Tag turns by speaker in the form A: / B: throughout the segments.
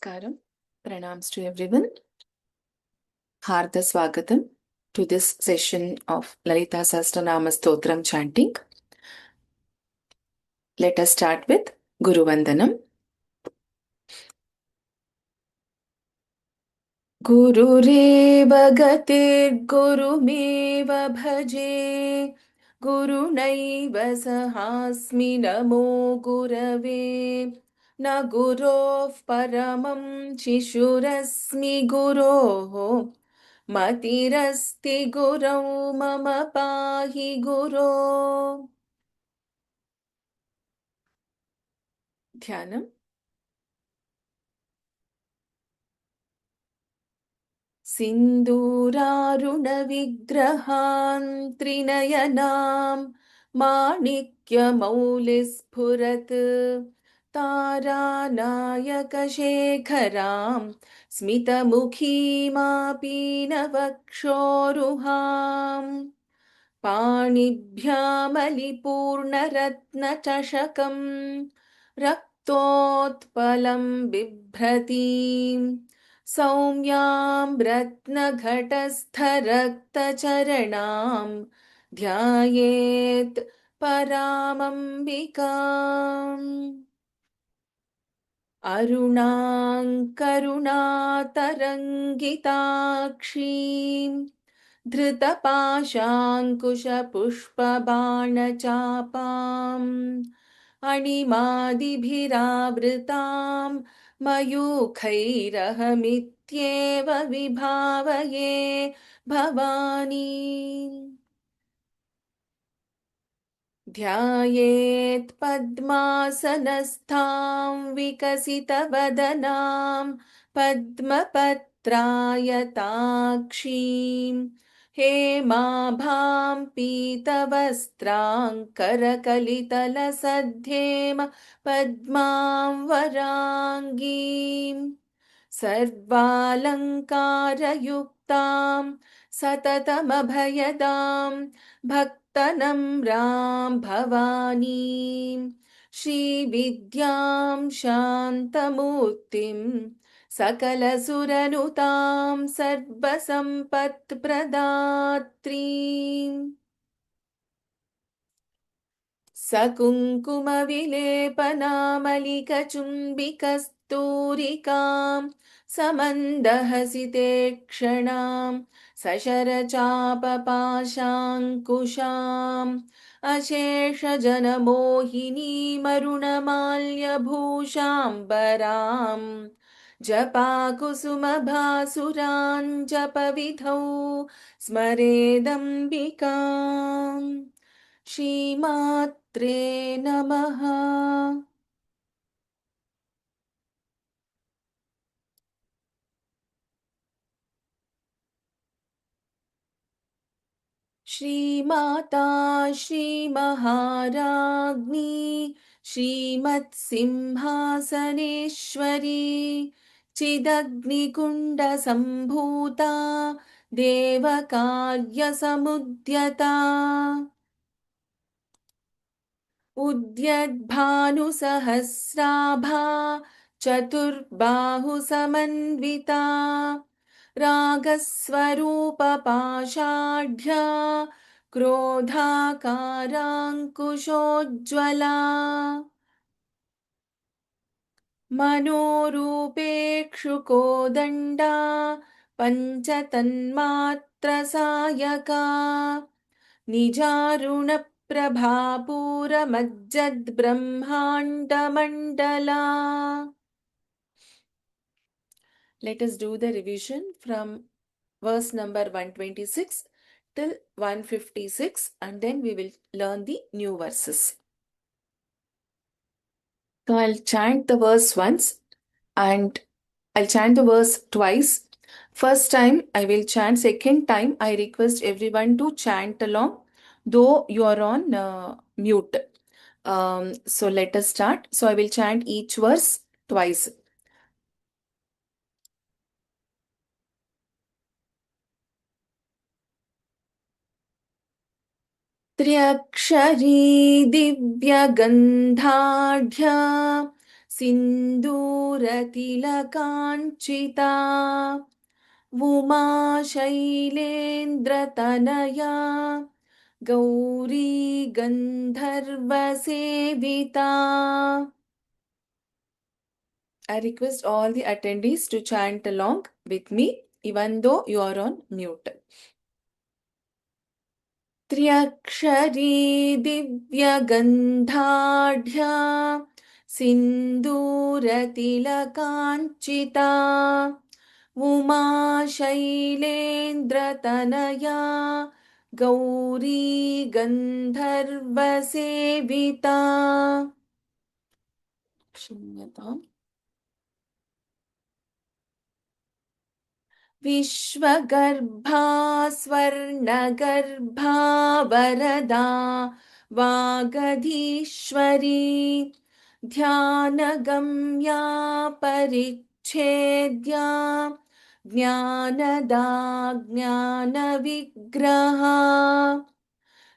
A: Namaskaram. Pranams to everyone. Harda Swagatam to this session of Lalita Sahasranama Stotram chanting. Let us start with Guru Vandanam. Gururev gatirgurumev bhaje Gurunaiva sahasmi namo gurave Na gurov paramam shishurasmi guroho Matirasti gurau mama pahi guro. Dhyanam. सिन्दूरारुणविग्रहान् त्रिनयनां माणिक्यमौलिस्फुरत् तारानायकशेखरां स्मितमुखीमापीनवक्षोरुहाम् पाणिभ्यामलिपूर्णरत्नचषकं रक्तोत्पलं बिभ्रतीम् सौम्यां रत्नघटस्थरक्तचरणां ध्यायेत् परामम्बिकाम् अरुणाङ्करुणातरङ्गिताक्षीं धृतपाशाङ्कुशपुष्पबाणचापाम् अणिमादिभिरावृतां मयूखैरहमित्येव विभावये भवानी ध्यायेत् पद्मासनस्थां विकसितवदनां पद्मपत्रायताक्षीं हेमाभां पीतवस्त्रां करकलितलसद्धेम पद्मां वराङ्गीं सर्वालङ्कारयुक्तां सततमभयदां भक्तनम्रां भवानीं श्रीविद्यां शान्तमूर्तिं सकलसुरनुतां सर्वसम्पत्प्रदात्रीम् सकुङ्कुमविलेपनामलिकचुम्बिकस्तूरिकां समन्दहसिते क्षणां अशेषजनमोहिनीमरुणमाल्यभूषाम्बरां जपाकुसुमभासुरां जपविधौ स्मरेदम्बिकाम् श्रीमात्रे नमः। श्रीमाता श्रीमहाराज्ञी श्रीमत्सिंहासनेश्वरी चिदग्निकुण्डसम्भूता देवकार्यसमुद्यता उद्यद्भानुसहस्राभा चतुर्बाहुसमन्विता रागस्वरूपपाषाढ्या क्रोधाकाराङ्कुशोज्ज्वला मनोरूपेक्षुकोदण्डा पञ्चतन्मात्रसायका निजारुणप्रभापूरमज्जद्ब्रह्माण्डमण्डला. Let us do the revision from verse number 126 till 156 and then we will learn the new verses. So I'll chant the verse once and I'll chant the verse twice. First time I will chant, second time I request everyone to chant along though you are on mute. So let us start. So I will chant each verse twice. त्र्यक्षरी दिव्यगन्धाढ्या सिन्दूरतिलकाञ्चिता Uma शैलेन्द्रतनया Gauri गन्धर्वसेविता. I request all the attendees to chant along with me, even though you are on mute. त्र्यक्षरी दिव्यगन्धाढ्या सिन्दूरतिलकाञ्चिता Uma शैलेन्द्रतनया गौरी गन्धर्वसेविता. क्षम्यताम्. विश्वगर्भा स्वर्णगर्भा वरदा वागधीश्वरी ध्यानगम्या परिच्छेद्या ज्ञानदा ज्ञानविग्रहा.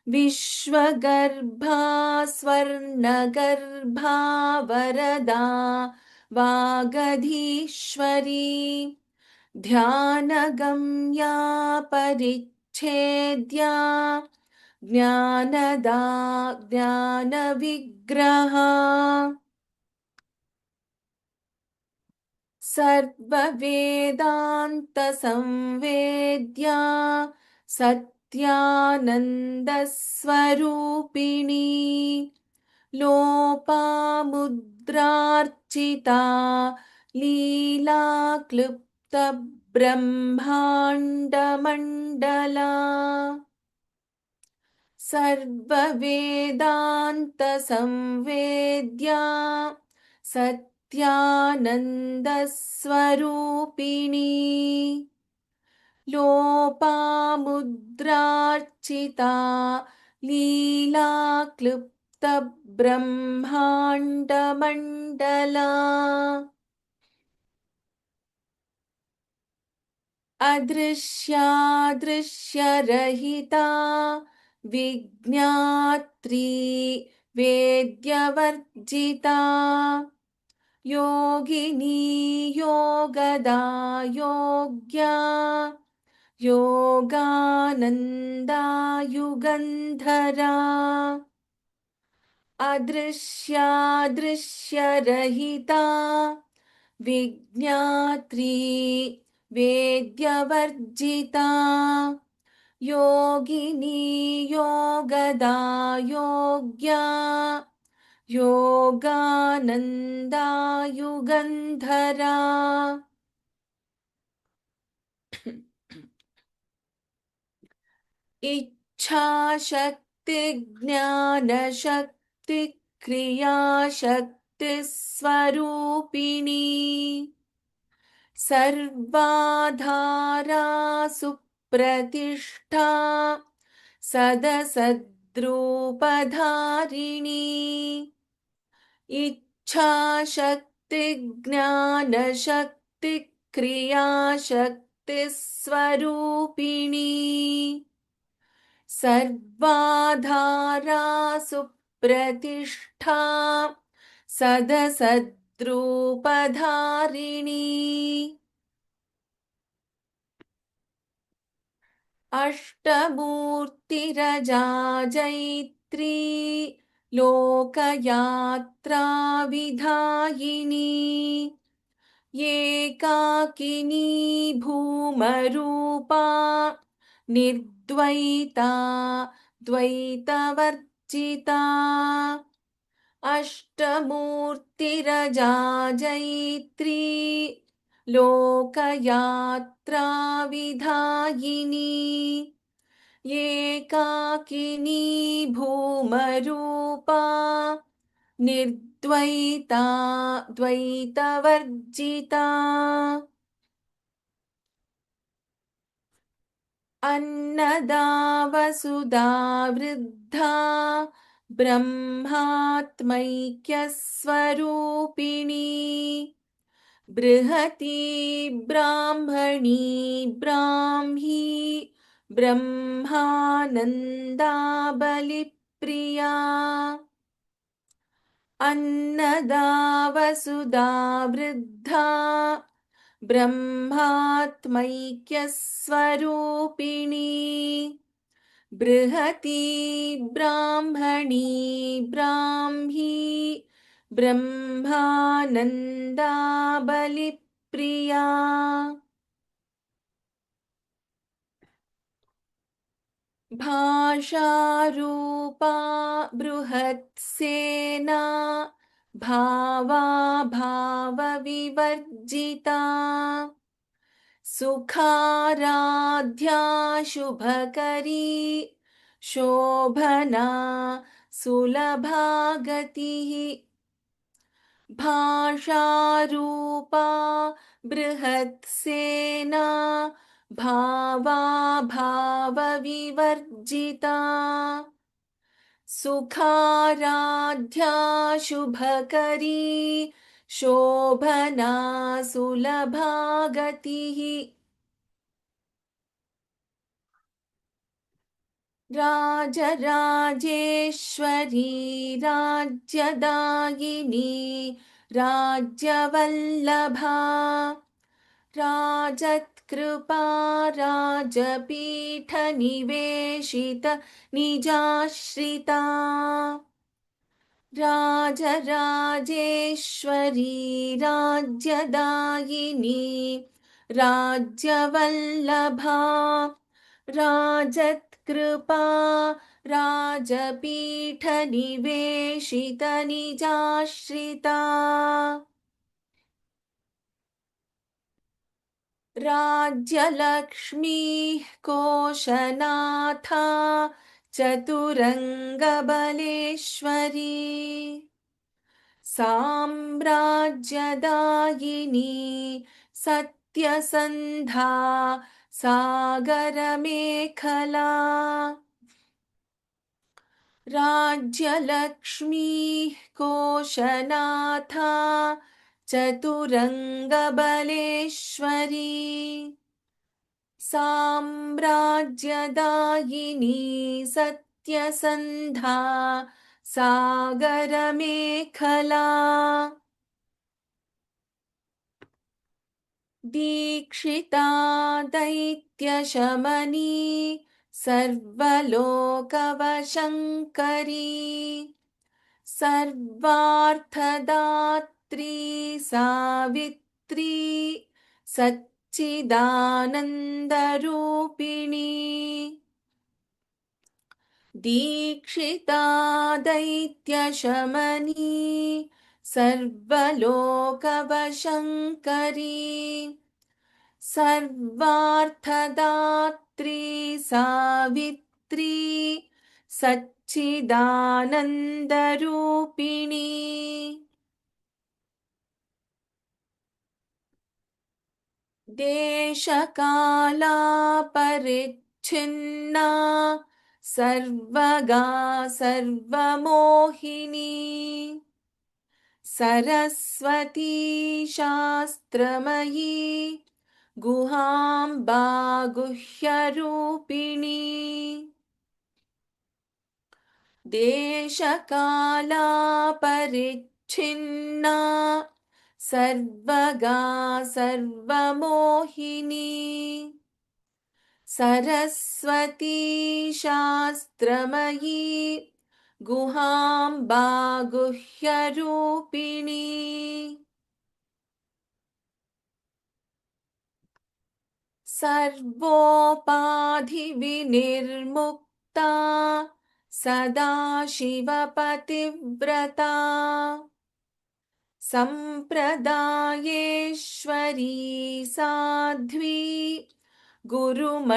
A: विश्वगर्भा स्वर्णगर्भा वरदा वागधीश्वरी ध्यानगम्या परिच्छेद्या ज्ञानदा ज्ञानविग्रहा. सर्ववेदान्तसंवेद्या सत्यानन्दस्वरूपिणी लोपामुद्रार्चिता लीलाक्लृप्तब्रह्माण्डमण्डला. सर्ववेदान्तसंवेद्या सत्यानन्दस्वरूपिणी लोपामुद्रार्चिता लीलाक्लृप्तब्रह्माण्डमण्डला. अदृश्यादृश्यरहिता विज्ञात्री वेद्यवर्जिता योगिनी योगदा योग्या योगानन्दा युगन्धरा. अदृश्यादृश्यरहिता विज्ञात्री वेद्यवर्जिता योगिनी योगदा योग्या योगानन्दा युगन्धरा. इच्छाशक्ति ज्ञानशक्ति क्रियाशक्ति स्वरूपिणी सर्वाधारा सुप्रतिष्ठा सदसद्रूपधारिणी. इच्छाशक्ति ज्ञानशक्ति क्रियाशक्ति स्वरूपिणी सर्वाधारा सुप्रतिष्ठा सदसद्रूपधारिणी. अष्टमूर्तिरजा जैत्री लोकयात्रा विधायिनी एकाकिनी भूमरूपा निर्द्वैता द्वैतवर्जिता. अष्टमूर्तिरजा जैत्री लोकयात्रा विधायिनी एकाकिनी भूमरूपा निर्द्वैता द्वैतवर्जिता. अन्नदा वसुधा वृद्धा ब्रह्मात्मैक्यस्वरूपिणी बृहती ब्राह्मणी ब्राह्मी ब्रह्मानन्दा बलिप्रिया. अन्नदा वसुधा वृद्धा ब्रह्मात्मैक्यस्वरूपिणी बृहती ब्राह्मणी ब्राह्मी ब्रह्मानन्दा बलिप्रिया भाषारूपा बृहत्सेना भावा भावविवर्जिता सुखाराध्या शुभकरी शोभना सुलभा गतिः भाषारूपा बृहत्सेना भावा भावविवर्जिता सुखाराध्या शुभकरी शोभना सुलभा गतिः राजराजेश्वरी राज्यदायिनी राज्यवल्लभा राजत्कृपा राजपीठनिवेशित निजाश्रिता राजराजेश्वरी राज्यदायिनी राज्यवल्लभा राजत्कृपा राजपीठनिवेशित निजाश्रिता राज्यलक्ष्मीः कोशनाथा चतुरङ्गबलेश्वरी साम्राज्यदायिनी सत्यसन्धा सागरमेखला राज्यलक्ष्मीः कोशनाथा चतुरङ्गबलेश्वरी साम्राज्यदायिनी सत्यसन्धा सागरमेखला दीक्षिता दैत्यशमनी सर्वलोकवशङ्करी सर्वार्थदात्री सावित्री सच्चिदानन्दरूपिणी दीक्षिता दैत्यशमनी सर्वलोकवशङ्करी सर्वार्थदात्री सावित्री सच्चिदानन्दरूपिणी देशकालापरिच्छिन्ना सर्वगा सर्वमोहिनी सरस्वती शास्त्रमयी गुहाम्बा गुह्यरूपिणी देशकालापरिच्छिन्ना सर्वगा सर्वमोहिनी सरस्वती शास्त्रमयी गुहाम्बा गुह्यरूपिणी सर्वोपाधिविनिर्मुक्ता सदाशिवपतिव्रता सम्प्रदायेश्वरी साध्वी गुरुमण्डलरूपिणी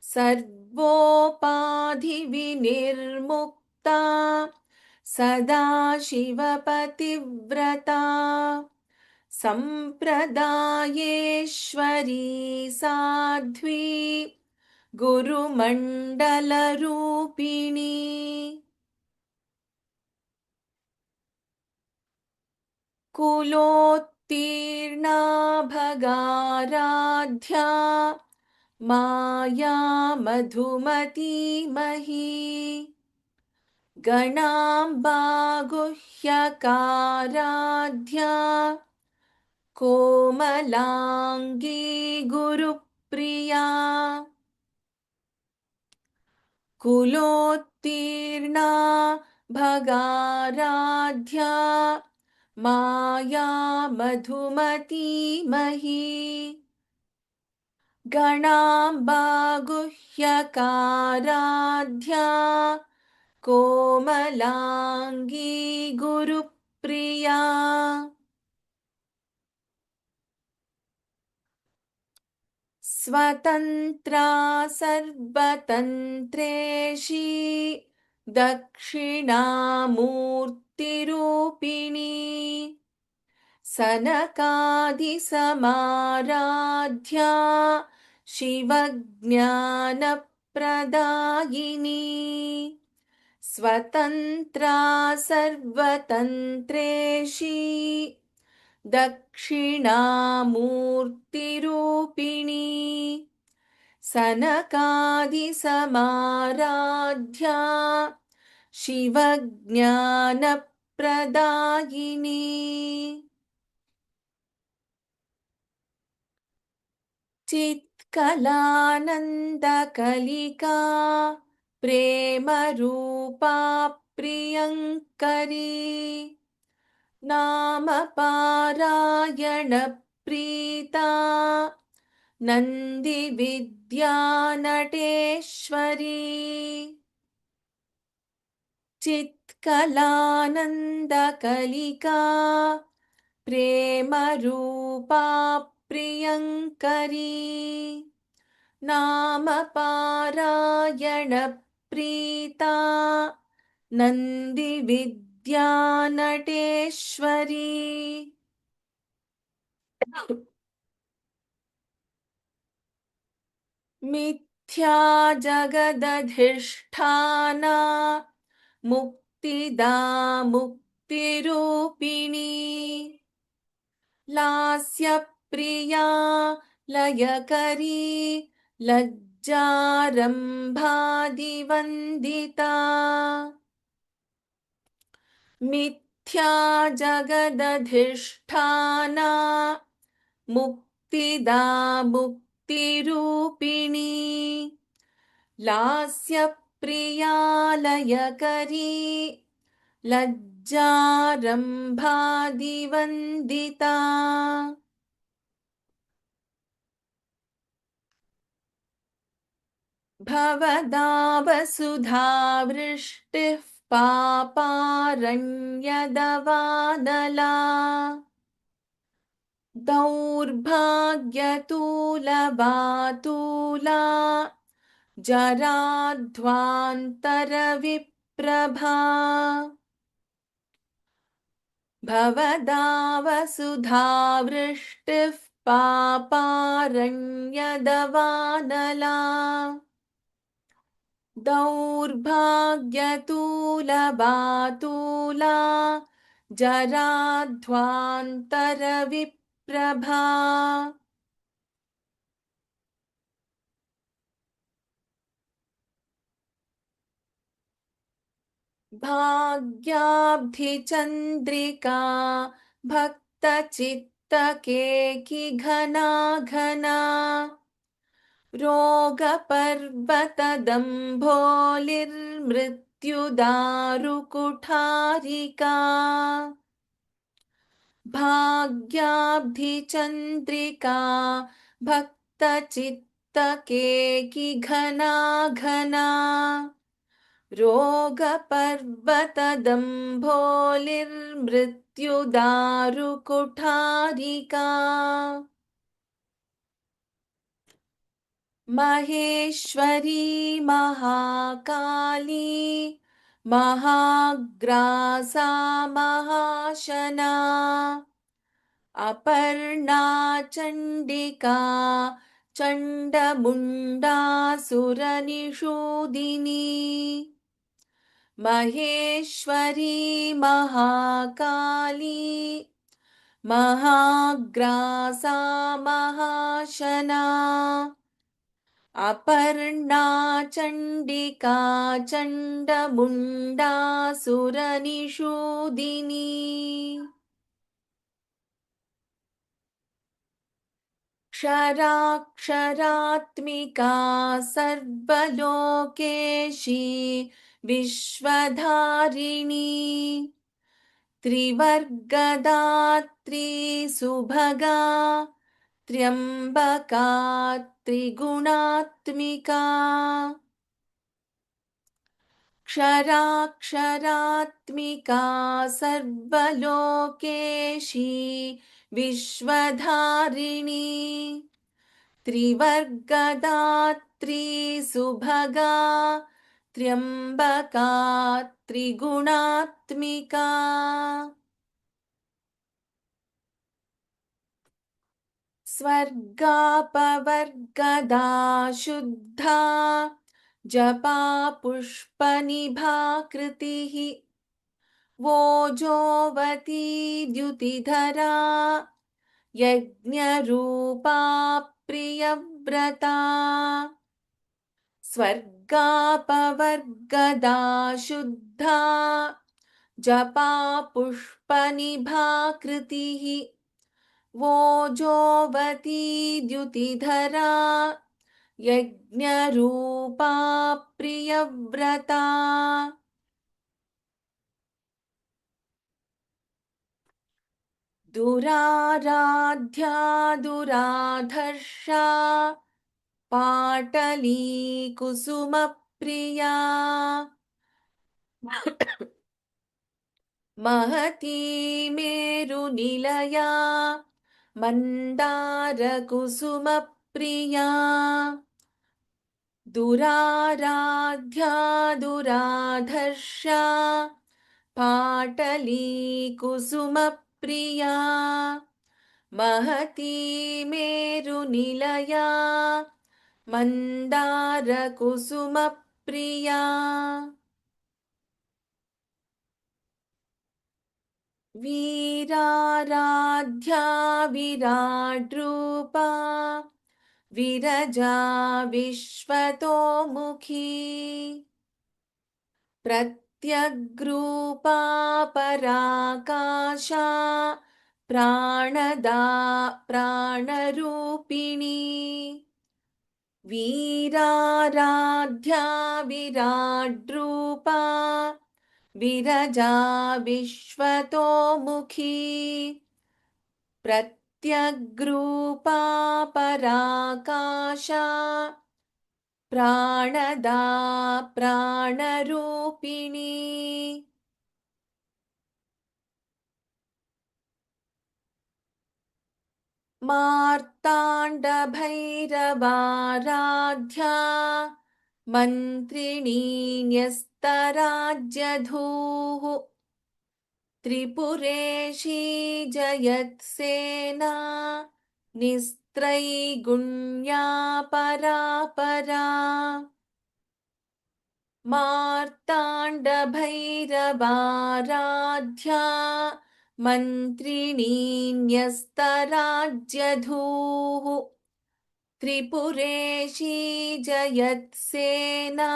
A: सर्वोपाधिविनिर्मुक्ता सदाशिवपतिव्रता सम्प्रदायेश्वरी साध्वी गुरुमण्डलरूपिणी कुलोत्तीर्णा भगाराध्या माया मधुमती मही गणाम्बा गुह्यकाराध्या कोमलाङ्गी गुरुप्रिया कुलोत्तीर्णा भगाराध्या माया मधुमती मही गणाम्बा गुह्यकाराध्या कोमलाङ्गी गुरुप्रिया स्वतन्त्रा सर्वतन्त्रेशी दक्षिणामूर्तिरूपिणी सनकादिसमाराध्या शिवज्ञानप्रदायिनी स्वतन्त्रा सर्वतन्त्रेशी दक्षिणामूर्तिरूपिणी सनकादिसमाराध्या शिवज्ञानप्रदायिनी चित्कलानन्दकलिका प्रेमरूपा प्रियङ्करी नामपारायणप्रीता नन्दिविद्यानटेश्वरी चित्कलानन्दकलिका प्रेमरूपा प्रियङ्करी नामपारायणप्रीता नन्दिविद्यानटेश्वरी मिथ्या जगदधिष्ठाना मुक्तिदा मुक्तिरूपिणी लास्यप्रिया लयकरी लज्जारम्भादिवन्दिता मिथ्या जगदधिष्ठाना मुक्तिदा मुक्तिरूपिणी लास्यप्रिया लयकरी लज्जारम्भादिवन्दिता भवदावसुधावृष्टिः पापारण्यदवानला दौर्भाग्यतूलवातूला जराध्वान्तरविप्रभा भवदावसुधावृष्टिः पापारण्यदवानला दौर्भाग्यतूलवातूला जराध्वान्तरविप्रभा भाग्याब्धिचन्द्रिका भक्तचित्तकेकि घना घना रोगपर्वतदम्भोलिर्मृत्युदारुकुठारिका भाग्याब्धिचन्द्रिका भक्तचित्तकेकि घना घना रोगपर्वतदम्भोलिर्मृत्युदारुकुठारिका महेश्वरी महाकाली महाग्रासा महाशना अपर्णा चण्डिका चण्डमुण्डासुरनिषूदिनी महेश्वरी महाकाली महाग्रासा महाशना अपर्णा चण्डिका चण्डमुण्डा सुरनिषूदिनी क्षराक्षरात्मिका सर्वलोकेशी विश्वधारिणी त्रिवर्गदात्री सुभगा त्र्यम्बका त्रिगुणात्मिका क्षराक्षरात्मिका सर्वलोकेशी विश्वधारिणी त्रिवर्गदात्री सुभगा त्र्यम्बका त्रिगुणात्मिका स्वर्गापवर्गदा शुद्धा जपा पुष्पनिभाकृतिः वोजोवती द्युतिधरा यज्ञरूपा प्रियव्रता स्वर्गापवर्गदा शुद्धा जपा पुष्पनिभाकृतिः वोजोवती द्युतिधरा यज्ञरूपा प्रियव्रता दुराराध्या दुराधर्षा पाटली कुसुमप्रिया महती मेरुनिलया मन्दारकुसुमप्रिया दुराराध्या दुराधर्षा पाटली कुसुमप्रिया महती मेरुनिलया मन्दारकुसुमप्रिया वीराराध्या विराड्रूपा विरजा विश्वतोमुखी प्रत्यग्रूपा पराकाशा प्राणदा प्राणरूपिणी वीराराध्या विराड्रूपा विरजा विश्वतोमुखी प्रत्यग्रूपा पराकाशा प्राणदा प्राणरूपिणी मार्ताण्डभैरवाराध्या मन्त्रिणी न्यस्तराज्यधूः त्रिपुरेशी जयत्सेना निस्त्रैगुण्या परापरा मार्ताण्डभैरवाराध्या मन्त्रिणी न्यस्तराज्यधूः त्रिपुरेशी जयत्सेना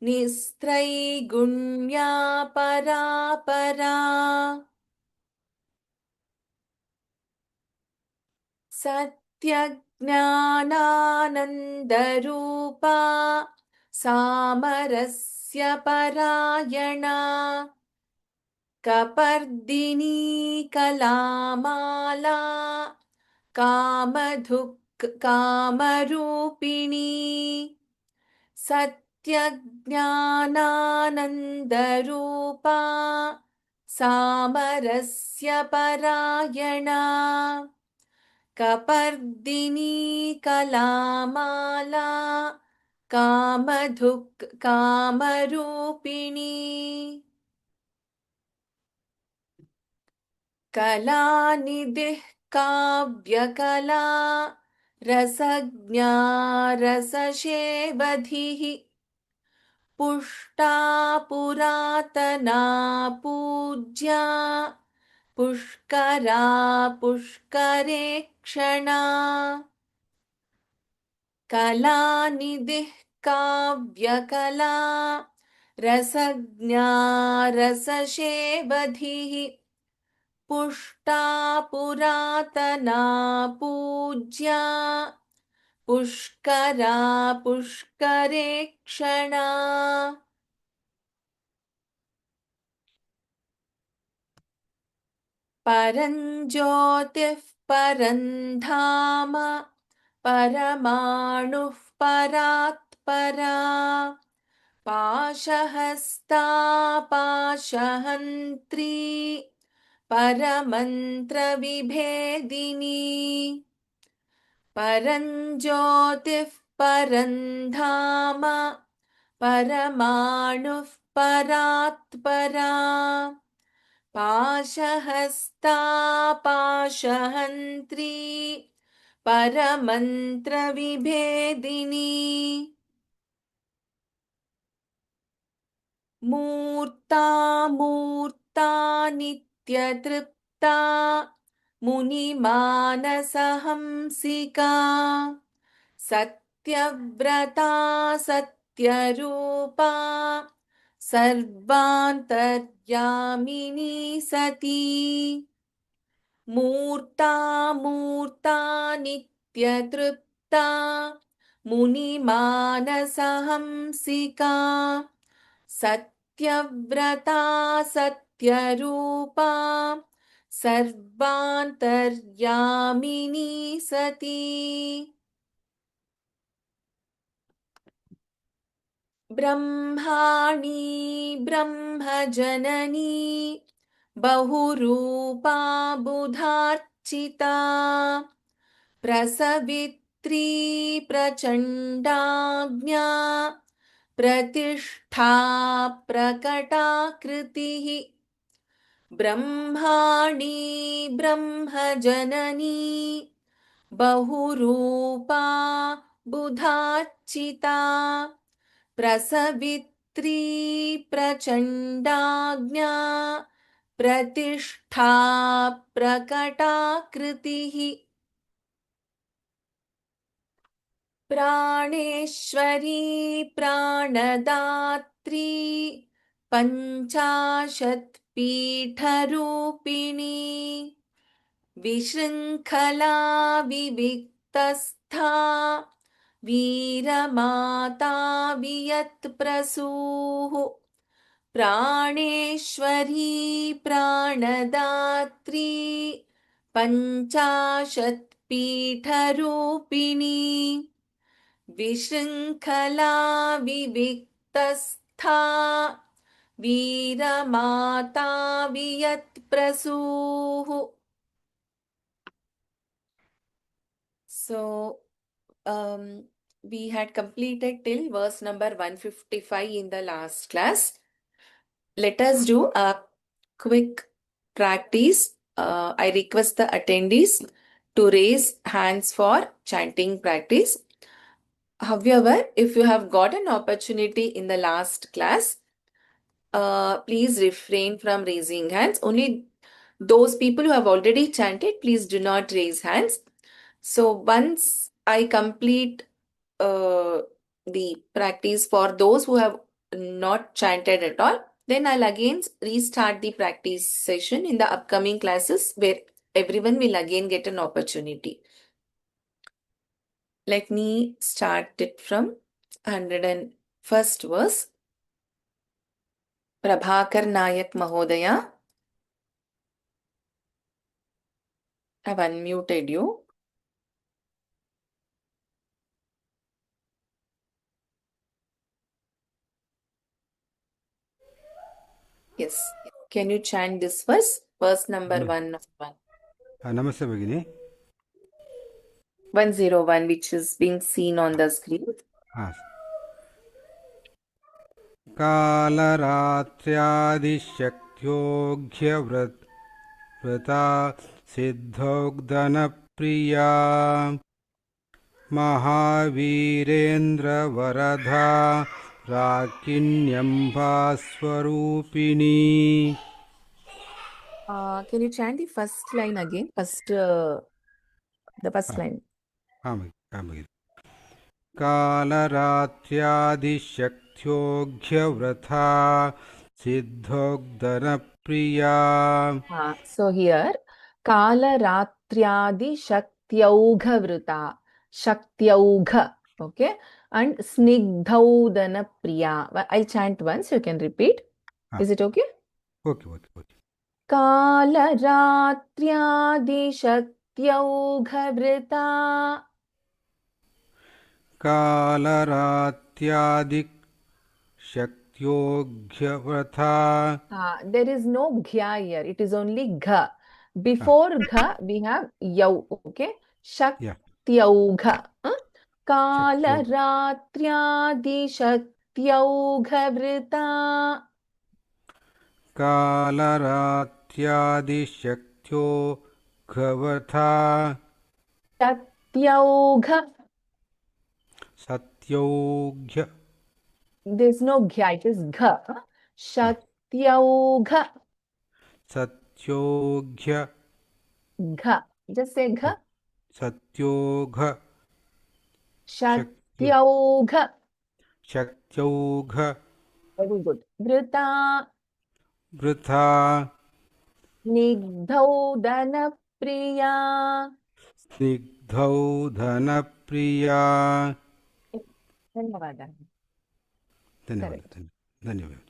A: निस्त्रैगुण्या परापरा सत्यज्ञानानन्दरूपा सामरस्य परायणा कपर्दिनी कलामाला कामरूपिणी सत्यज्ञानानन्दरूपा सामरस्य परायणा कपर्दिनी कलामाला कामरूपिणी कलानिधिः काव्यकला रसज्ञा रसशेवधिः पुष्टा पुरातना पूज्या पुष्करा पुष्करेक्षणा कलानिधिः काव्यकला रसज्ञा रसशेवधिः पुष्टा पुरातना पूज्या पुष्करा पुष्करेक्षणा परञ्ज्योतिः परन्धाम परमाणुः परात्परा पाशहस्ता पाशहन्त्री परमन्त्रविभेदिनी परञ्ज्योतिः परन्धाम परमाणुः परात्परा पाशहस्ता पाशहन्त्री परमन्त्रविभेदिनी मूर्ता मूर्ता नित्यतृप्ता मुनिमानसहंसिका सत्यव्रता सत्यरूपा सर्वान्तर्यामिनी सती मूर्ता मूर्ता नित्यतृप्ता मुनिमानसहंसिका सत्यव्रता सत्यरूपा सर्वान्तर्यामिनी सती ब्रह्माणी ब्रह्मजननी बहुरूपा बुधार्चिता प्रसवित्री प्रचण्डाज्ञा प्रतिष्ठा प्रकटाकृतिः ब्रह्माणी ब्रह्मजननी बहुरूपा बुधार्चिता प्रसवित्री प्रचण्डाज्ञा प्रतिष्ठा प्रकटाकृतिः प्राणेश्वरी प्राणदात्री पञ्चाशत्पीठरूपिणी विशृङ्खला विविक्तस्था वीरमाता वियत्प्रसूः प्राणेश्वरी प्राणदात्री पञ्चाशत्पीठरूपिणी विशृङ्खला विविक्तस्था वीरमाता वियत्प्रसूः. So, we had completed till verse number 155 in the last class. Let us do a quick practice. I request the attendees to raise hands for chanting practice. However, if you have got an opportunity in the last class, please refrain from raising hands. Only those people who have already chanted, please do not raise hands. So once I complete the practice for those who have not chanted at all, then I'll again restart the practice session in the upcoming classes where everyone will again get an opportunity. Let me start it from 101st verse. Prabhakar Nayak Mahodaya, I've unmuted you. Yes. Can you chant this verse? Verse number 101.
B: Namaste Bhagini.
A: 101, which is being seen on the screen.
B: कालरात्र्यादिशक्त्योऽघ्यव्रता सिद्धोग्दनप्रिया महावीरेन्द्रवरधा राकिन्यम्भास्वरूपिणी.
A: Can you chant the first line again? The first line.
B: कालरात्र्यादिशक्त्योऽघ्यव्रथा सिद्धोग्दनप्रिया
A: So here, Kala Ratriadi Shaktyaughvrita. Shaktyauga. Okay. And Snigdhaudana Priya. I'll chant once, you can repeat.
B: हाँ,
A: Is it okay?
B: Okay okay okay
A: Kala Ratriadi Shaktyaughvrita.
B: कालरात्यादिशक्त्योऽघ्यव्रथा
A: There is no ghya here. It is only gha. Before gha, we have yau. Okay.
B: Yeah
A: Shaktyauga. Kala
B: शक्त्यो
A: Ratriadi Shaktyaughvrita.
B: कालरात्यादिशक्त्योऽघ्यव्रथा
A: Shaktyauga.
B: सत्योऽघ्य
A: There's no ghya. It is gha. Shaktyauga.
B: सत्योऽघ्य
A: Gha. Just say gha.
B: सत्योऽघ शक्त्यो
A: Shatyauga.
B: शक्त्यौघ
A: Very good. Vrita.
B: वृथा
A: Snigdhaudana Priya.
B: स्निग्धौ धनप्रिया
A: धन्यवादः.
B: धन्यवाद
A: Correct.
B: धन्यवाद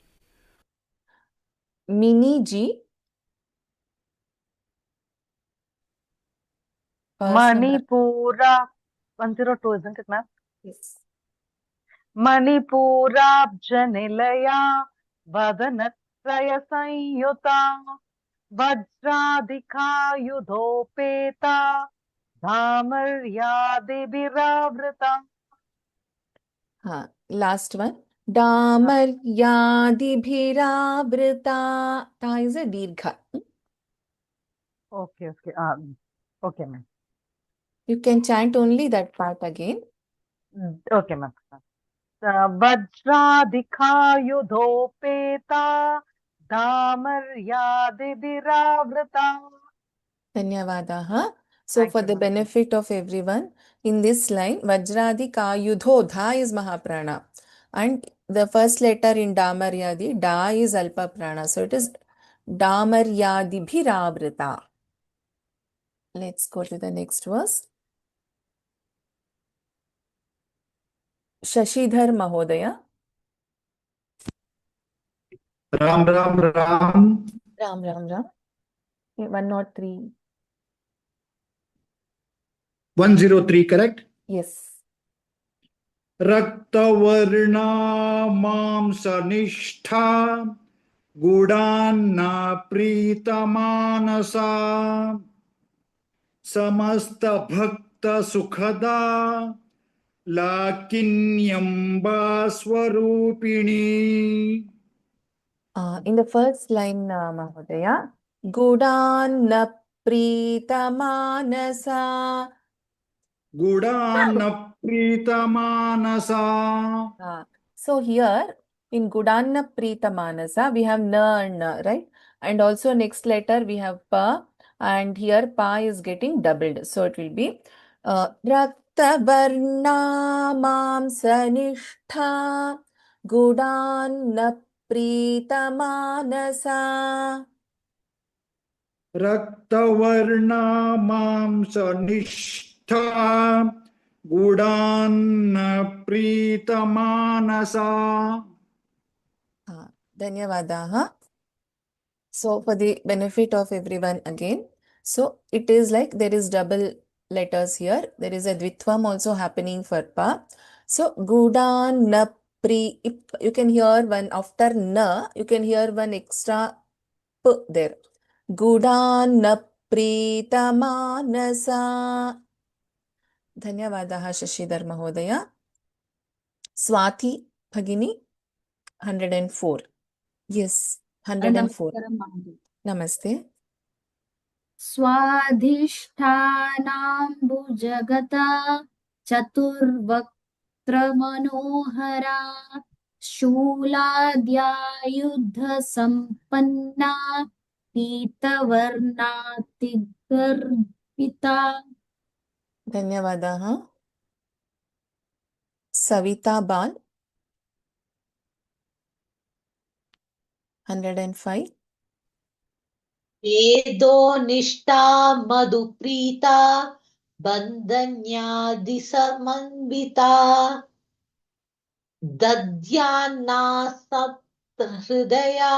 A: Mini G. Verse number.
C: Manipura 102, isn't it, ma'am?
A: Yes.
C: Manipurabjanilaya Vadanत्रय संयुता वज्राधिकायुधोपेता धामर्यादिभिरावृता.
A: Last one. Damaryadibhiravrita. Ta is a dirgha.
C: Okay, okay, ma'am.
A: You can chant only that part again.
C: Okay, ma'am. वज्राधिकायुधोपेता धामर्यादिभिरावृता.
A: Dhanyavadaha. So
C: Thank
A: for
C: you,
A: the
C: ma'am.
A: benefit of everyone, in this line, Vajradi Kayudho, Dha is Mahaprana. And the first letter in Damaryadi, Da is Alpa Prana. So it is Damaryadi Bhiravrita. Let's go to the next verse. Shashidhar Mahodaya.
D: Ram Ram Ram
A: Ram Ram Ram. 103.
D: 103 correct
A: Yes.
D: रक्तवर्णा मांसनिष्ठा गुडान्ना प्रीतमानसा समस्त भक्त सुखदा लाकिन्यम्बा स्वरूपिणी.
A: In the first line, Mahodaya, Gudanna Pritamanasa.
D: गुडान्न प्रीतमानसा.
A: So here in Gudanna Pritamanasa, we have na and na, right? And also next letter we have pa, and here pa is getting doubled. So it will be Raktavarna Mamsanishta Gudanna Pritamanasa.
D: रक्तवर्णा मांसनिष्ठा गुडान्न प्रीतमानसा.
A: Dhanyavadaha. So for the benefit of everyone again, so it is like there is double letters here. There is a dvitvam also happening for pa. So gudan na pri. You can hear one after na. You can hear one extra p there. Gudan na pritamanasa. Dhanyavadaha Shashidhar Mahodaya. Swati Bhagini 104. Yes, 104.
E: नमस्कारं महोदय।
A: Namaste.
E: स्वाधिष्ठानाम्बुजगता चतुर्वक्त्रमनोहरा शूलाद्यायुधसम्पन्ना पीतवर्णातिगर्भिता.
A: Dhanyavadaha. Savita Bal, 105.
F: वेदो निष्ठा मधुप्रीता बन्धन्यादिसमन्विता दद्यान्ना सप्तहृदया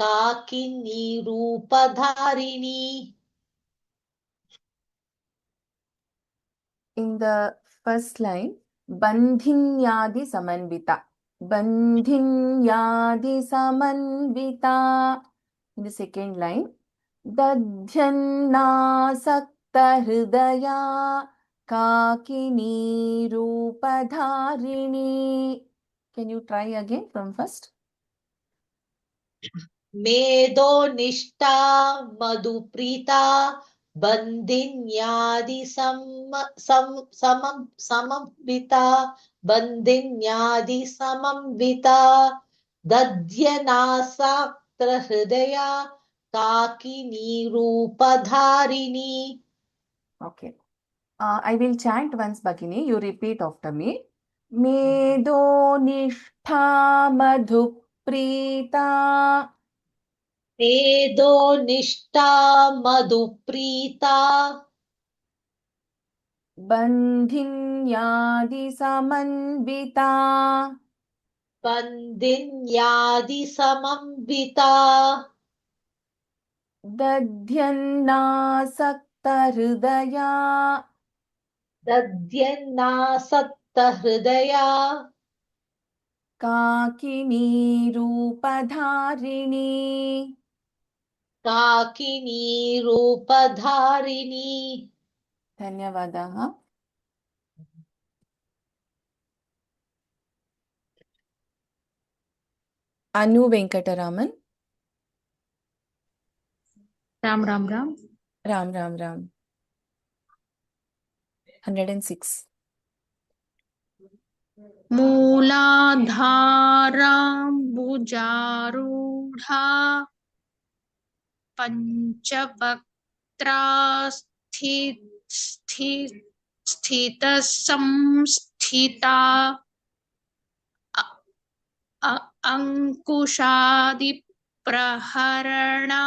F: काकिनी रूपधारिणी.
A: In the first line, Bandhinyadi Samanvita. Bandhinyadi Samanvita. In the second line, Dadhyannasakta Hridaya Kakini Rupadharini. Can you try again from first?
F: मेदो निष्ठा मधुप्रीता बन्धिन्यादि समन्विता बन्धिन्यादि समन्विता दध्यनासाक्तहृदया काकिनी रूपधारिणी.
A: Okay. I will chant once, Bhagini. You repeat after me. Medo nishtha madhuprita
F: मेदो निष्ठा मधुप्रीता
A: bandhinyadi samanvita
F: बन्धिन्यादि समन्विता
A: dadhyannasakta hridaya
F: दध्यन्नासक्तहृदया
A: kakini रूपधारिणी.
F: काकिनी रूपधारिणी.
A: धन्यवादाः. Anu Venkataraman.
E: Ram Ram Ram.
A: Ram Ram Ram. 106.
G: मूलाधाराम्बुजारूढा स्थितसंस्थिता अंकुशादिप्रहरणा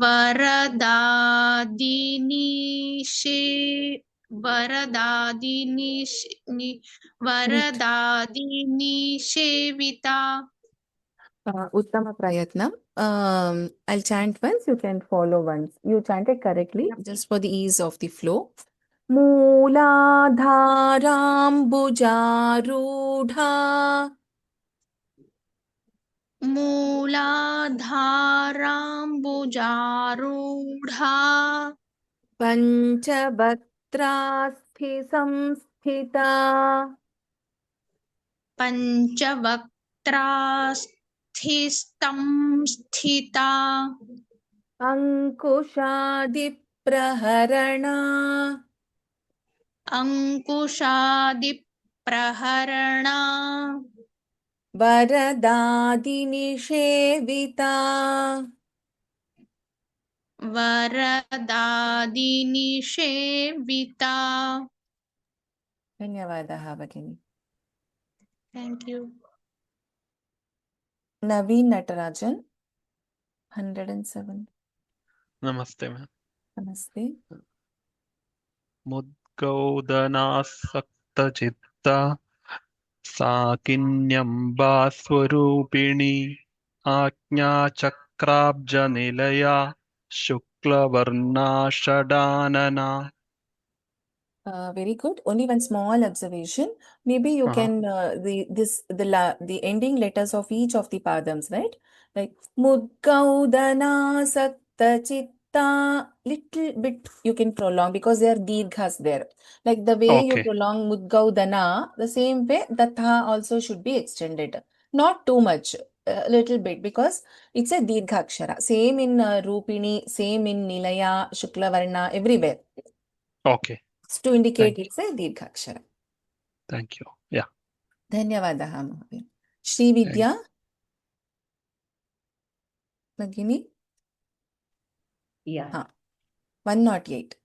G: वरदादिनिषेविता.
A: Uttama Prayatna. I'll chant once, you can follow once. You chanted correctly, just for the ease of the flow. Mooladharambujarudha
G: मूलाधाराम्बुजारूढा
A: Panchavaktrasthi samsthita
G: पञ्चवक्त्रास्थिता
A: Ankushadipraharana
G: अंकुशादिप्रहरणा
A: Varadadinishevita.
G: वरदादिनिषेविता.
A: धन्यवादः भगिनी.
G: Thank you.
A: Naveen Natarajan, 107.
H: नमस्ते ma'am.
A: Namaste.
H: मुद्गौदनासक्तचित्ता साकिन्यम्बा स्वरूपिणी आज्ञाचक्राब्जनिलया शुक्लवर्णा षडानना.
A: Very good. Only one small observation. Maybe you can the ending letters of each of the padams, right? Like Mudgaudana Sakta Chitta. Little bit you can prolong because there are dirghas there. Like the way you
H: Okay.
A: prolong Mudgaudana, the same way the tha also should be extended. Not too much, a little bit because it's a dirghakshara. Same in Rupini, same in Nilaya, Shuklavarna, everywhere.
H: Okay.
A: To indicate
H: Thank you.
A: it's a dirghakshara.
H: Thank you. Yeah.
A: धन्यवादः महोदय. श्रीविद्या भगिनी.
C: Yeah.
A: 108.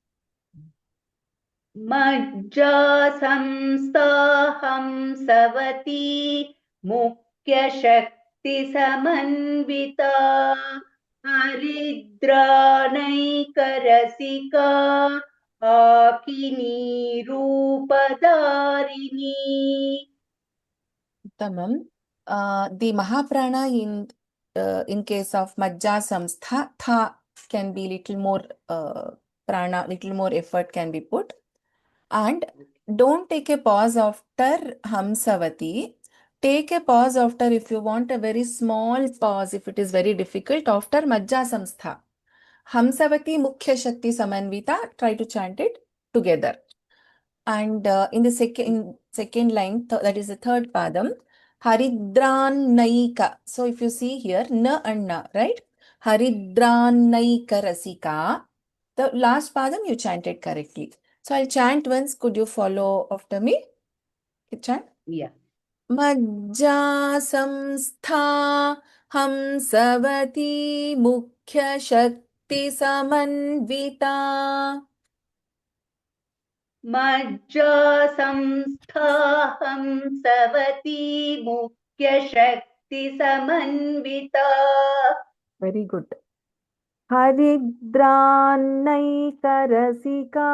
I: मज्जा संस्थाहंसवती मुख्यशक्तिसमन्विता हरिद्रानैकरसिका आकिनीरूपधारिणी.
A: Uttamam. The Mahaprana in case of Majja Samstha, tha can be little more prana, little more effort can be put. And don't take a pause after Hamsavati. Take a pause after, if you want a very small pause, if it is very difficult, after Majja Samstha. Hamsavati Mukhya Shakti Samanvita, try to chant it together. And in the second line, that is the third padam, Haridrannaika. So if you see here, na and na, right? Haridrannaika rasika. The last padam you chanted correctly. So I'll chant once. Could you follow after me? Chant.
I: Yeah.
A: Majja samstha hamsavati mukhya shakti samanvita.
I: मज्जा संस्थाहंसवती मुख्यशक्तिसमन्विता.
A: Very good. Haridranaikarasika.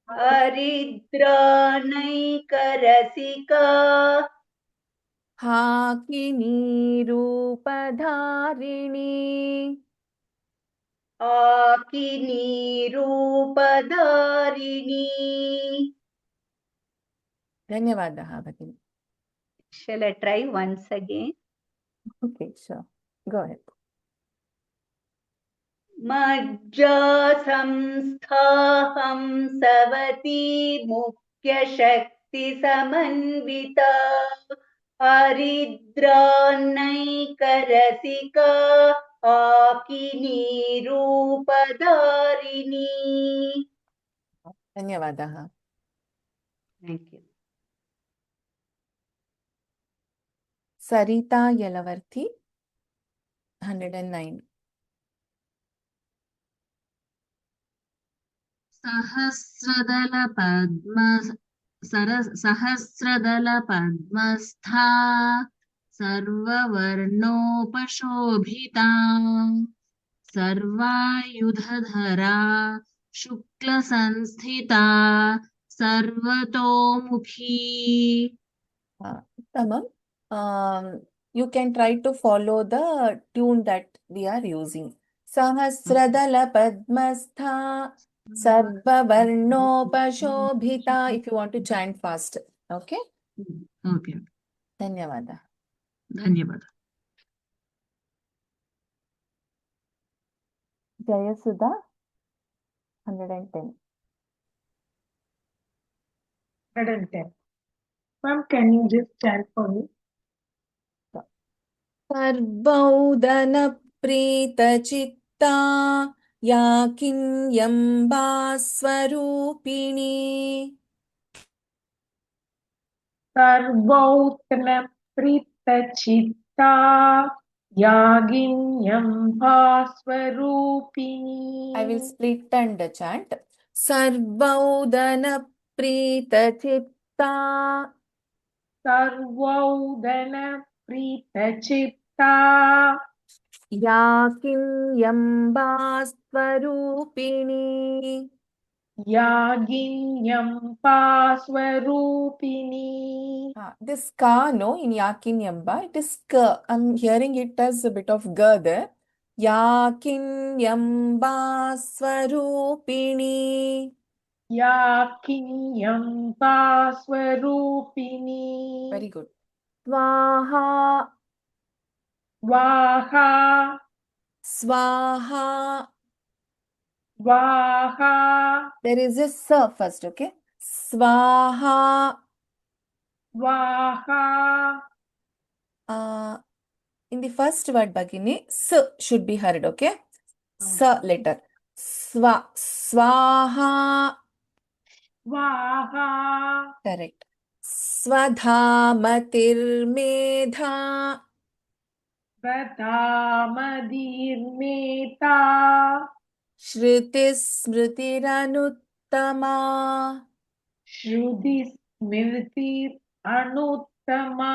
I: हरिद्रानैकरसिका
A: Hakinirupadharini.
I: आकिनीरूपधारिणी.
A: Dhanyavadaha, Bhagini.
I: Shall I try once again?
A: Okay, sure. Go ahead.
I: मज्जा संस्थाहंसवती मुख्यशक्तिसमन्विता हरिद्रानैकरसिका आकिनीरूपधारिणी.
A: Dhanyavadaha.
I: Thank you.
A: Sarita Yelavarthi, 109.
E: सहस्रदलपद्मस्था सर्ववर्णोपशोभिता सर्वायुधधरा शुक्लसंस्थिता सर्वतोमुखी.
A: Tamam. You can try to follow the tune that we are using. Sahasradala Padmastha Sarvavarnopashobhita. If you want to chant fast. Okay?
E: Okay.
A: Dhanyavada.
E: धन्यवाद.
A: Jayasudha, 110.
C: 110. Ma'am, can you just chant for me?
A: सर्वौदनप्रीतचित्ता या किन्यम्बा स्वरूपिणी.
C: सर्वौत्तनप्रीतचित्ता यागिन्यं भास्वरूपिणी.
A: I will split and chant. Sarvaudanapritachita.
C: सर्वौदनप्रीतचित्ता
A: Yakinyamba Swarupini.
C: यागिन्यं भास्वरूपिणी.
A: This ka, no, in Yakinyamba, it is ka. I'm hearing it as a bit of ga there. Yakinyamba Swarupini.
C: याकिन्यं भास्वरूपिणी.
A: Very good. Swaha.
C: Swaha.
A: Swaha.
C: Swaha.
A: There is a sa first, okay? Swaha.
C: Swaha.
A: In the first word, Bhagini, s should be heard, okay? S letter. Swaha.
C: Swaha.
A: Correct. Swadhamatirmedha.
C: Swadhamatirmedha.
A: श्रुतिस्मृतिरनुत्तमा.
C: Shruti Smriti Anuttama.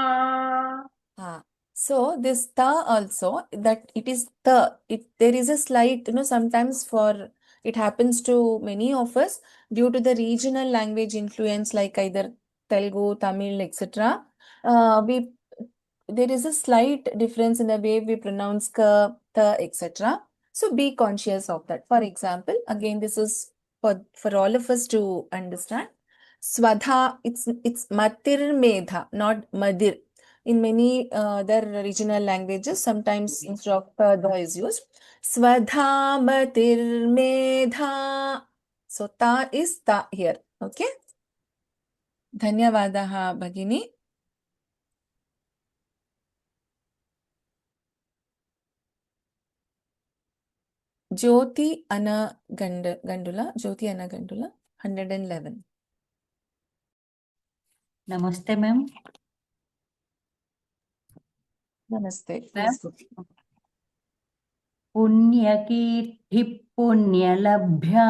A: So this ta also, that it is the, there is a slight, sometimes for, it happens to many of us due to the regional language influence like either Telugu, Tamil, etc. There is a slight difference in the way we pronounce ka, the, etc. So be conscious of that. For example, again, this is for all of us to understand. Swadha, it's matir medha, not madir. In many other regional languages, sometimes instead of the is used. Swadha matir medha. So ta is ta here. Okay. Dhanyavadaha Bhagini. Jyoti Anna Gandula. Jyoti Anna Gandula. 111.
I: Namaste, ma'am.
A: Namaste.
I: Ma'am.
A: Please go.
I: पुण्यकीर्तिः पुण्यलभ्या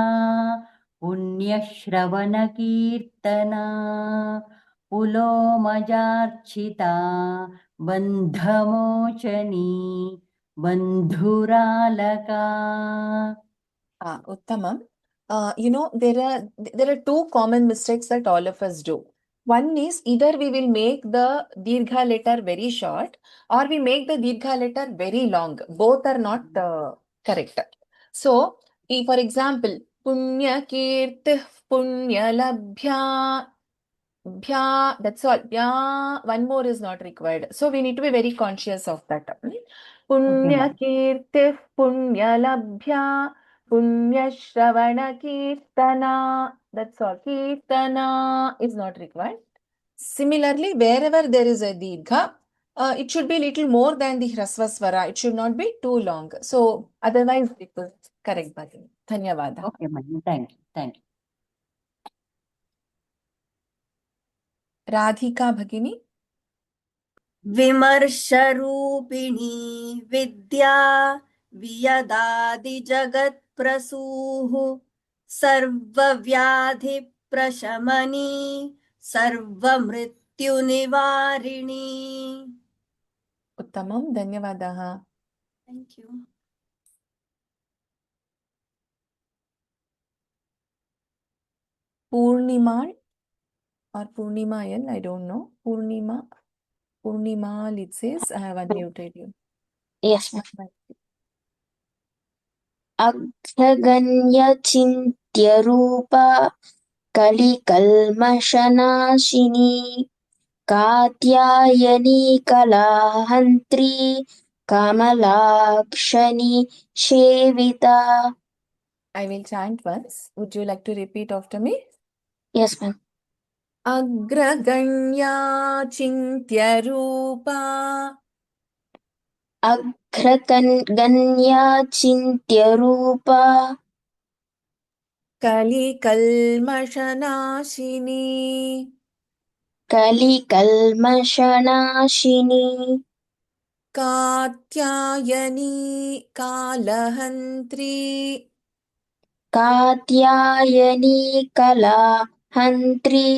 I: पुण्यश्रवणकीर्तना पुलोमजार्चिता बन्धमोचनी बन्धुरालका.
A: Uttamam. There are two common mistakes that all of us do. One is either we will make the dirgha letter very short or we make the dirgha letter very long. Both are not correct. So, for example, punya kirtih punya labhya. Bhya, that's all. Bhya, one more is not required. So we need to be very conscious of that. Punya kirtih punya labhya. Punya Shravana Kirtana. That's all. Kirtana is not required. Similarly, wherever there is a Dirgha, it should be little more than the Hrasva Swara. It should not be too long. So, otherwise, it was correct, Bhagini. Dhanyavada.
I: Okay, madam. Thank you. Thank you.
A: Radhika Bhagini.
J: विमर्शरूपिणी Vidya वियदादिजगत्प्रसूः सर्वव्याधिप्रशमनी सर्वमृत्युनिवारिणी.
A: Uttamam. Dhanyavadaha.
J: Thank you.
A: Purnimal or Purnimayal, I don't know. Purnimal, it says. I have unmuted you.
J: Yes, ma'am. अघगन्यचिन्त्यरूपा कलिकल्मषनाशिनी Katyayani कलाहन्त्री कमलाक्षनी सेविता.
A: I will chant once. Would you like to repeat after me?
J: Yes, ma'am.
A: Agraganya Chintyarupa
J: अघ्रगण्या चिन्त्यरूपा
A: Kalikalmashanashini
J: कलिकल्मषनाशिनी
A: Katyayani Kalahantri
J: Katyayani कलाहन्त्री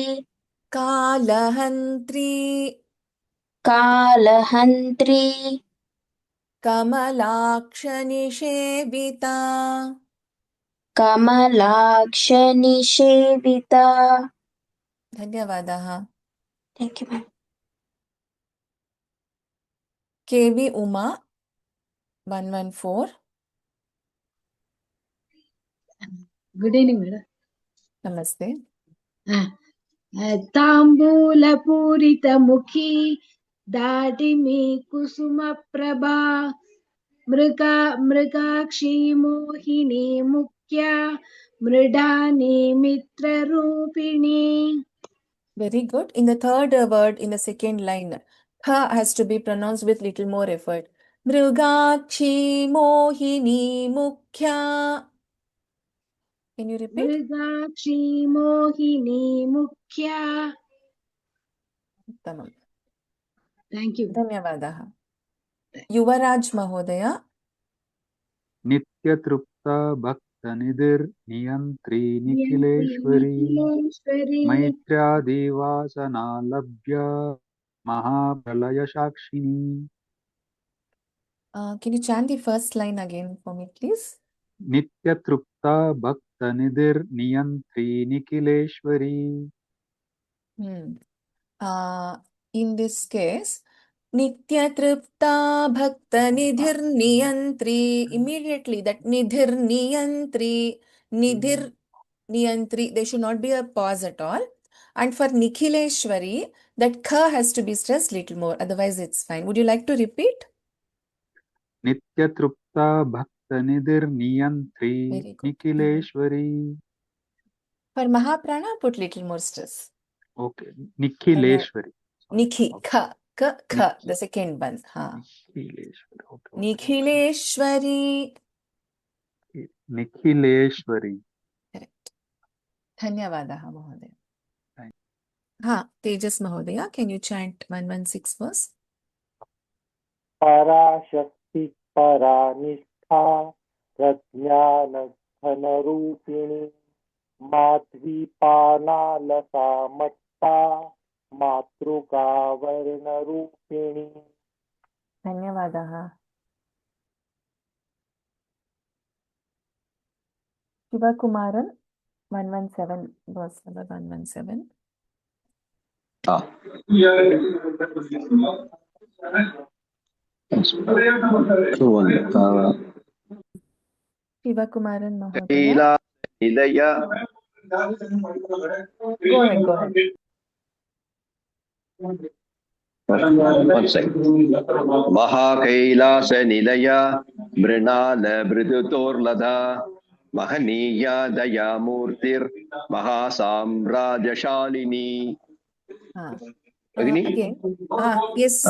J: कालहन्त्री
A: Kamalakshani-shevita.
J: कमलाक्षनिषेविता.
A: Dhanyavadaha.
J: Thank you, ma'am.
A: KV Uma 114.
K: Good evening, madam.
A: Namaste.
K: ताम्बूलपूरितमुखी दाटिमी कुसुमप्रभा Mrigakshi मोहिनी मुख्या Mridani मित्ररूपिणी.
A: Very good. In the third word, in the second line, tha has to be pronounced with little more effort. Mrugakshi Mohini Mukhya. Can you repeat?
K: Mrigakshi मोहिनी मुख्या.
A: Tamam.
K: Thank you.
A: Dhanyavadaha. Yuvaraj Mahodaya.
L: नित्यतृप्त भक्त भक्तनिधिर्नियन्त्री निखिलेश्वरी
K: निखिलेश्वरी
L: मैत्र्यादिवासनालभ्य महाप्रलयसाक्षिणी
A: Can you chant the first line again for me, please?
L: नित्यतृप्ता भक्तनिधिर्नियन्त्री निखिलेश्वरी.
A: In this case, Nityatripta Bhakta Nidhir Niyantri. Immediately, that Nidhir Niyantri, Nidhir Niyantri, there should not be a pause at all. And for Nikhileshwari, that Kha has to be stressed little more, otherwise it's fine. Would you like to repeat?
L: नित्यतृप्ता भक्तनिधिर्नियन्त्री
A: Very good.
L: निखिलेश्वरी.
A: For Mahaprana, put little more stress.
L: Okay, निखिलेश्वरी.
A: Nikhi,
L: Okay.
A: Kha, the second one.
L: निखिलेश्वरी. Okay.
A: Nikhileshwari.
L: निखिलेश्वरी.
A: Correct. Dhanyavadaha, Mahodaya.
L: Thank
A: Tejas Mahodaya, can you chant 116 verse?
M: Parashakti परानिष्ठा प्रज्ञानघनरूपिणी माध्वीपानालसा Matta मातृकावर्णरूपिणी.
A: Dhanyavadaha. Shiva Kumaran, 117, verse number 117. Shiva Kumaran Mahodaya. Go ahead.
N: One second. Mahakailasa Nilaya Mrinala Bridutorlada Mahaniya Dayamurtir Mahasamrajashalini.
A: Again. Yes,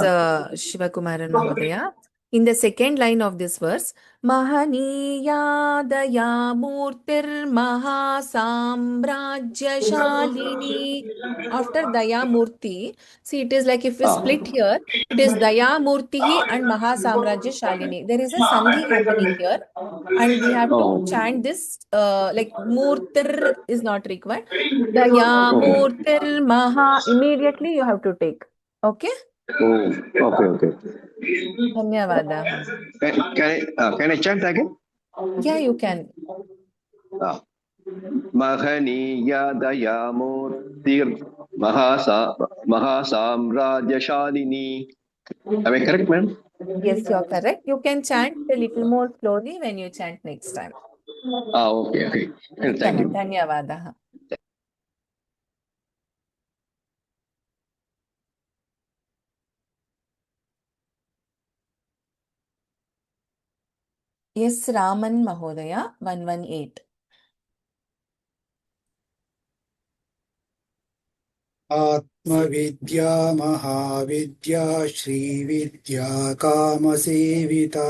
A: Shiva Kumaran Mahodaya. In the second line of this verse, Mahaniya Dayamurtir Mahasamrajyashalini. After Dayamurti, see, it is like if we split here, it is Dayamurtihi and Mahasamrajyashalini. There is a sandhi happening here, and we have to chant this like Murtir is not required. Dayamurtir Maha. Immediately you have to take. Okay?
N: Okay.
A: Dhanyavadaha.
N: Can I chant again?
A: Yeah, you can.
N: Mahaniya Dayamurtir Mahasamrajashalini. Am I correct, ma'am?
A: Yes, you're correct. You can chant a little more slowly when you chant next time.
N: Okay. Thank you.
A: Dhanyavadaha. Yes, Raman Mahodaya, 118.
D: आत्मविद्या महाविद्या श्रीविद्या कामसेविता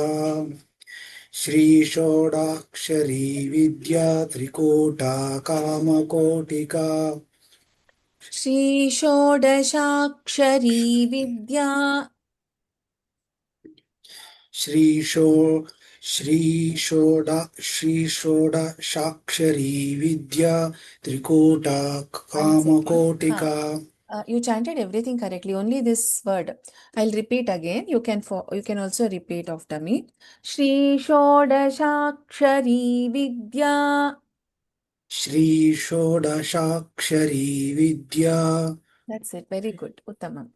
D: श्रीषोडाक्षरी विद्या Trikuta कामकोटिका
A: Shri Shodashakshari Vidya.
D: श्रीषोडाक्षरी Vidya Trikuta कामकोटिका.
A: You chanted everything correctly, only this word. I'll repeat again. You can also repeat after me. Shri Shodashakshari Vidya.
D: श्रीषोडशाक्षरी Vidya.
A: That's it. Very good. Uttamam.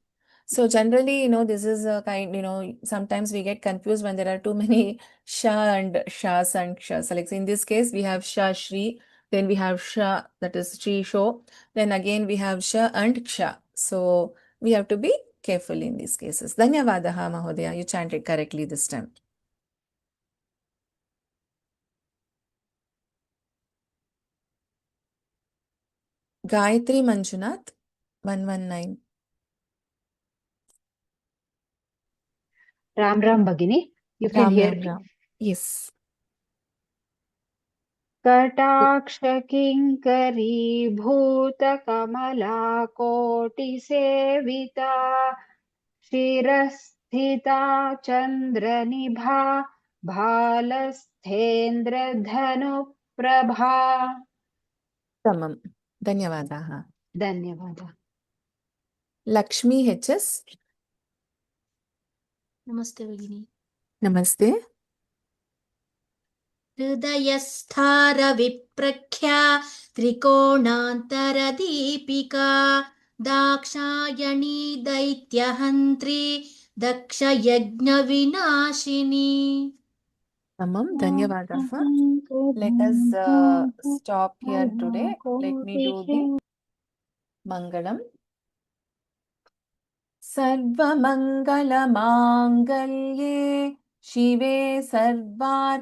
A: So generally, this is a kind, sometimes we get confused when there are too many sha and shas and shas. Like in this case, we have sha shri, then we have sha, that is shri sho, then again we have sha and ksha. So we have to be careful in these cases. Dhanyavadaha Mahodaya. You chanted correctly this time. Gayatri Manjunath, 119.
O: Ram Bhagini, you can hear me.
A: Ram. Yes.
K: कटाक्षकिङ्करी भूतकमला कोटिसेविता शिरस्थिता चन्द्रनिभा भालस्थेन्द्रधनुः प्रभा
A: उत्तमं धन्यवादाः
K: धन्यवादः
A: Lakshmi HS
G: नमस्ते भगिनी
A: नमस्ते
G: हृदयस्थारविप्रख्या त्रिकोणान्तरदीपिका दाक्षायणी दैत्यहन्त्री दक्षयज्ञविनाशिनी
A: उत्तमं धन्यवादाः let us stop here today. Let me do the Mangalam. सर्वमङ्गलमाङ्गल्ये शिवे सर्वार्थसाधिके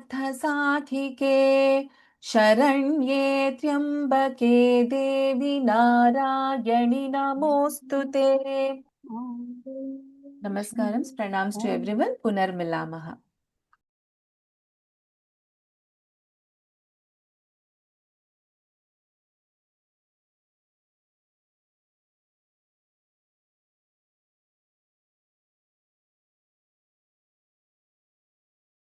A: शरण्ये त्र्यम्बके देवी नारायणि नमोऽस्तु ते. Namaskaram, pranams to everyone. Punarmilamah.